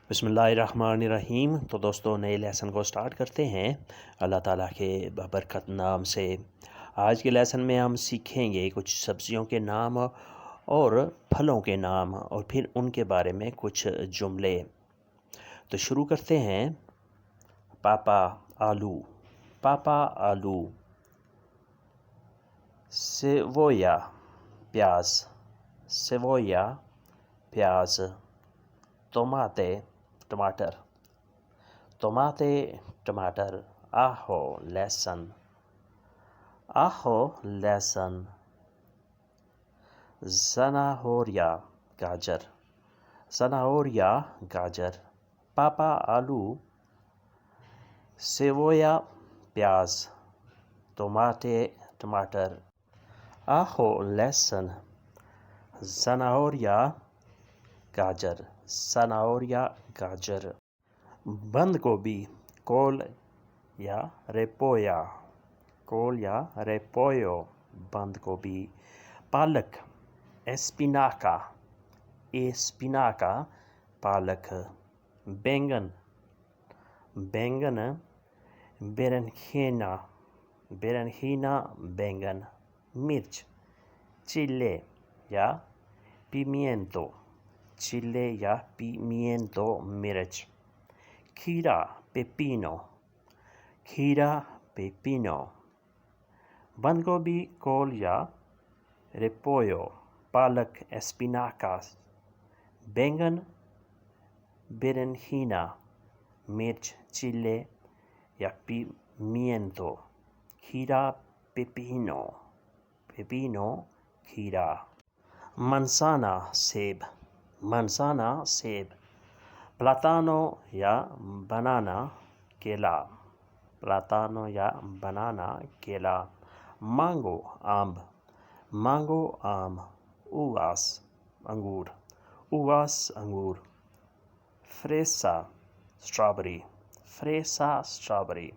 بسم اللہ الرحمن الرحیم۔ تو دوستو نئے لیسن کو سٹارٹ کرتے ہیں اللہ تعالیٰ کے بابرکت نام سے۔ آج کے لیسن میں ہم سیکھیں گے کچھ سبزیوں کے نام اور پھلوں کے نام اور پھر ان کے بارے میں کچھ جملے۔ تو شروع کرتے ہیں۔ پاپا آلو، پاپا آلو۔ سیویا پیاز، سیویا پیاز۔ توماتے ٹماٹر، توماتے ٹماٹر۔ آہو لہسن، آہو لہسن۔ زناہوریا گاجر، زناہوریا گاجر۔ پاپا آلو، سیویا پیاز، توماتے ٹماٹر، آہو لہسن، زناہوریا گاجر، زناہوریا گاجر۔ بند گوبھی، کول یا ریپویا، کول یا ریپویو، بند گوبھی۔ پالک، اسپیناکا، اسپیناکا، پالک۔ بینگن، بینگن۔ بیرنکھینا، بیرنکھینا، بینگن۔ مرچ، چلے یا پیمینتو، چلے یا پیمینتو، مرچ۔ کھیرا، پیپینو، کھیرا، پیپینو۔ بند گوبھی، کول یا ریپویو۔ پالک، اسپیناکا۔ بینگن، بیرنکھینا۔ مرچ، چلے یا پیمینتو۔ کھیرا، پیپینو، پیپینو، کھیرا۔ منسانا، سیب، منسانا، سیب۔ پلاتانو یا بنانا، کیلا، پلاتانو یا بنانا، کیلا۔ مانگو، آم، مانگو، آم۔ اواس، انگور، اواس، انگور۔ فریسا، اسٹرابری، فریسا، اسٹرابری۔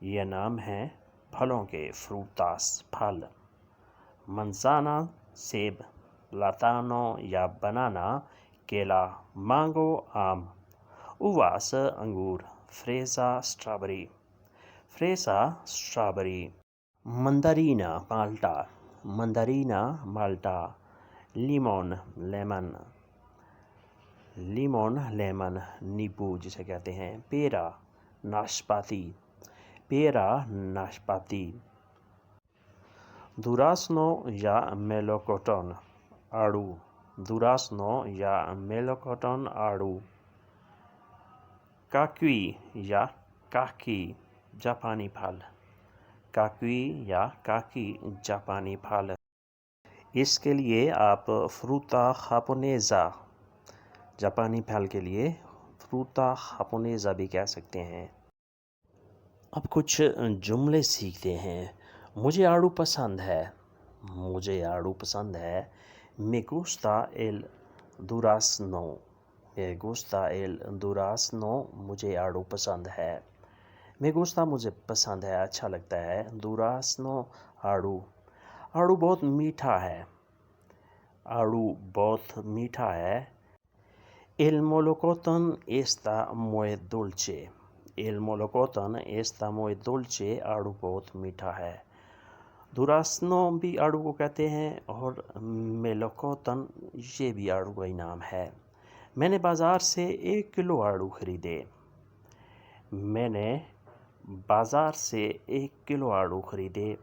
یہ نام ہیں پھلوں کے، فروٹاس، پھل۔ منزانا، سیب۔ پلاتانو یا بنانا، کیلا۔ مانگو، آم۔ اواس، انگور۔ فریسا، اسٹرابری، فریسا، اسٹرابری۔ مندارینا، مالٹا، مندارینا، مالٹا۔ لیمون، لیمن، لیمون، لیمن، نیبو جسے کہتے ہیں۔ پیرا، ناشپاتی، پیرا، ناشپاتی۔ دوراسنو یا میلوکوٹن، آڑو، دوراسنو یا میلوکوٹن، آڑو۔ کاکوئی یا کاکی، جاپانی پھل، کاکوئی یا کاکی، جاپانی پھل۔ اس کے لیے آپ فروتا جاپونیزا، جاپانی پھل کے لیے فروتا جاپونیزا بھی کہہ سکتے ہیں۔ اب کچھ جملے سیکھتے ہیں۔ مجھے آڑو پسند ہے، مجھے آڑو پسند ہے۔ Me gusta el durazno، me gusta el durazno، مجھے آڑو پسند ہے۔ me gusta مجھے پسند ہے، اچھا لگتا ہے۔ durazno، آڑو۔ آڑو بہت میٹھا ہے، آڑو بہت میٹھا ہے۔ El molocotón está muy dulce، el molocotón está muy dulce، آڑو بہت میٹھا ہے۔ دوراسنو بھی آڑو کو کہتے ہیں اور میلوکوتن یہ بھی آڑو کا ہی نام ہے۔ میں نے بازار سے 1 کلو آڑو خریدے، میں نے بازار سے 1 کلو آڑو خریدے۔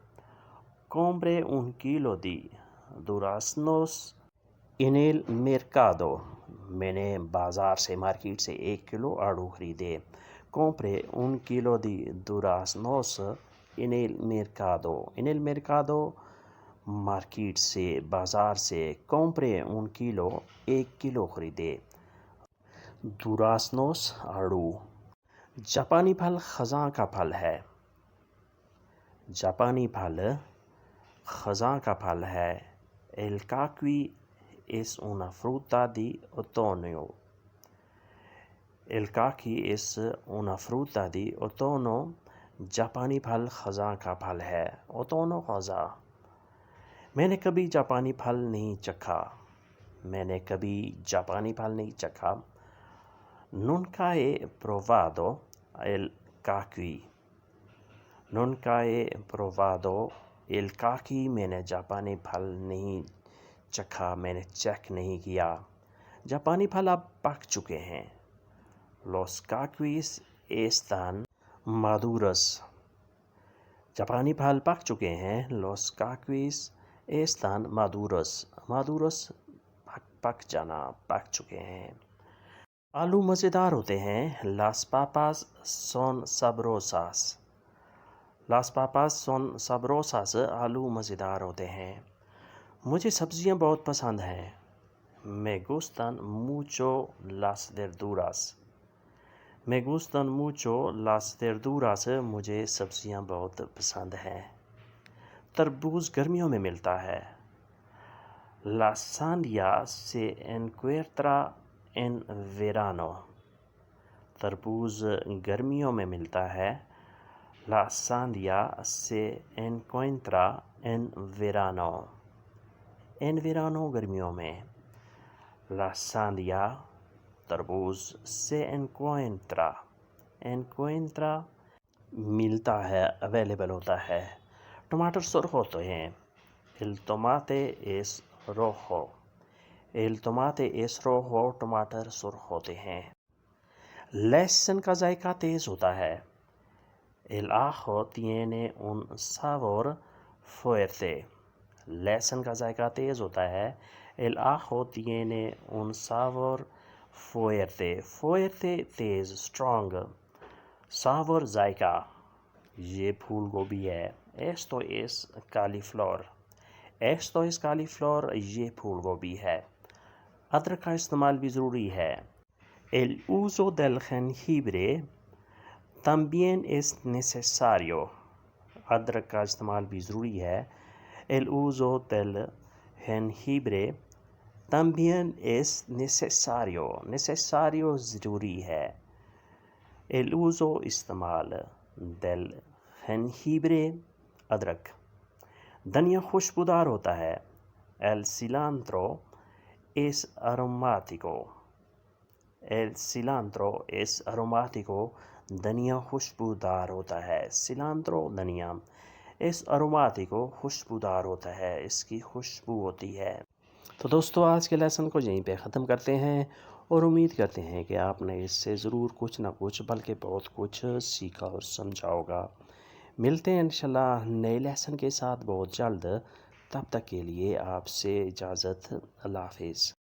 Compré un kilo di duraznos en el mercado، میں نے بازار سے، مارکیٹ سے 1 کلو آڑو خریدے۔ Compré un kilo di duraznos en el mercado، en el mercado market سے، بازار سے۔ Compré un kilo، 1 کلو خریدے۔ duraznos، آڑو۔ جاپانی پھل خزاں کا پھل ہے، جاپانی پھل خزاں کا پھل ہے۔ El caqui es una fruta di otoño، el caqui es una fruta di otoño، جاپانی پھل خزاں کا پھل ہے۔ اوتونو خزاں۔ میں نے کبھی جاپانی پھل نہیں چکھا، میں نے کبھی جاپانی پھل نہیں چکھا۔ Nunca he probado el caqui. Nunca he probado el caqui. میں نے جاپانی پھل نہیں چکھا، میں نے چیک نہیں کیا۔ جاپانی پھل اب پک چکے ہیں۔ Los caquis están maduros. جاپانی پھل پک چکے ہیں۔ Los caquis están maduros. Maduros پک جانا، پک چکے ہیں۔ آلو مزیدار ہوتے ہیں۔ Las papas son sabrosas. Las papas son sabrosas. آلو مزیدار ہوتے ہیں۔ مجھے سبزیاں بہت پسند ہیں۔ Me gustan mucho las verduras. Me gustan mucho las verduras. مجھے سبزیاں بہت پسند ہیں۔ تربوز گرمیوں میں ملتا ہے۔ La sandía se encuentra en verano. تربوز گرمیوں میں ملتا ہے۔ La sandía se encuentra en verano. En verano گرمیوں میں۔ La sandía تربوز se encuentra. Encuentra ملتا ہے، اویلیبل ہوتا ہے۔ ٹماٹر سرخ ہوتے ہیں۔ El tomate es rojo. El tomate es rojo. ٹماٹر سرخ ہوتے ہیں۔ لہسن کا ذائقہ تیز ہوتا ہے۔ El ajo tiene un sabor fuerte. لہسن کا ذائقہ تیز ہوتا ہے۔ El ajo tiene un sabor fuerte. Fuerte تیز، strong. Sabor ذائقہ، یہ پھول گوبھی ہے۔ Esto es cauliflower. Esto es cauliflower. یہ پھول گوبھی ہے۔ ادرک کا استعمال بھی ضروری ہے۔ El uso del jengibre también es necesario. ادرک کا استعمال بھی ضروری ہے۔ El uso del jengibre también es necesario. Necesario ضروری ہے۔ El uso استعمال del jengibre ادرک۔ دھنیا خوشبودار ہوتا ہے۔ El cilantro es aromático. El cilantro es aromático. دھنیا خوشبودار ہوتا ہے۔ Cilantro دھنیا es aromático خوشبودار ہوتا ہے، اس کی خوشبو ہوتی ہے۔ تو دوستو آج کے لیسن کو یہیں پہ ختم کرتے ہیں اور امید کرتے ہیں کہ آپ نے اس سے ضرور کچھ نہ کچھ بلکہ بہت کچھ سیکھا اور سمجھا ہوگا۔ ملتے ہیں انشاءاللہ نئے لیسن کے ساتھ بہت جلد۔ تب تک کے لیے آپ سے اجازت، اللہ حافظ۔